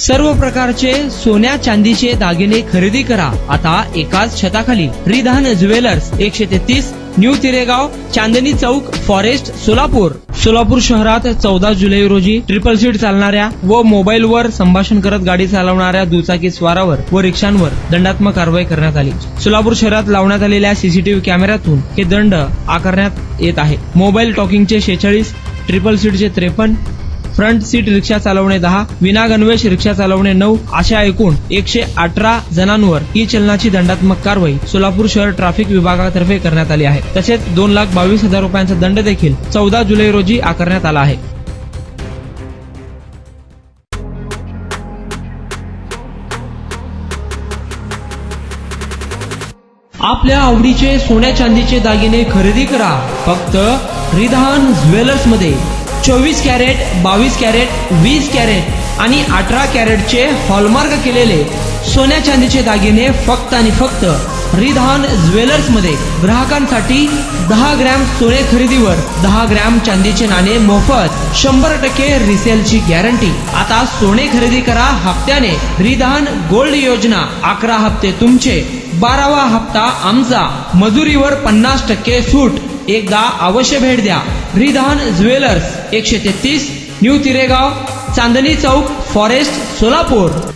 सर्व प्रकारचे सोन्या चांदीचे दागिने खरेदी करा आता एकाच छताखाली. Ridhan jewellers 133 new तिरेगाव, Chandni Chowk, forest, Solapur. Solapur शहरात 14 जुलै रोजी ट्रिपल सीट चालणाऱ्या व मोबाईलवर संभाषण करत गाडी चालवणाऱ्या दुचाकी स्वारावर व रिक्षांवर दंडात्मक कारवाई करण्यात आली. सोलापूर शहरात लावण्यात आलेल्या सीसीटीव्ही कॅमेऱ्यातून हे दंड आकारण्यात येत आहे. मोबाईल टॉकिंगचे 46, ट्रिपल सीटचे 53, फ्रंट सीट रिक्षा चालवणे 10, विना गणवेश रिक्षा चालवणे 9 अशा एकूण 118 जणांवर ई चलनाची दंडात्मक कारवाई सोलापूर शहर ट्रॅफिक विभागातर्फे करण्यात आली आहे. तसेच 2,22,000 रुपयांचा दंड देखील 14 जुलै रोजी आकारण्यात आला आहे. आपल्या आवडीचे सोन्या चांदीचे दागिने खरेदी करा फक्त रिधान ज्वेलर्स मध्ये. 24 कॅरेट, 22 कॅरेट, 20 कॅरेट आणि 18 कॅरेटचे हॉलमार्क केलेले सोन्या चांदीचे दागिने फक्त आणि फक्त रिधान ज्वेलर्स मध्ये. ग्राहकांसाठी 10 ग्रॅम सोने खरेदीवर 10 ग्रॅम चांदीचे नाणे मोफत. 100% रिसेलची गॅरंटी. आता सोने खरेदी करा हप्त्याने. रिधान गोल्ड योजना. 11 हप्ते तुमचे, 12वा हप्ता आमचा. मजुरीवर 50% सूट. एकदा अवश्य भेट द्या. Ridhan jewellers 133 new तिरेगाव, Chandni Chowk, forest, Solapur.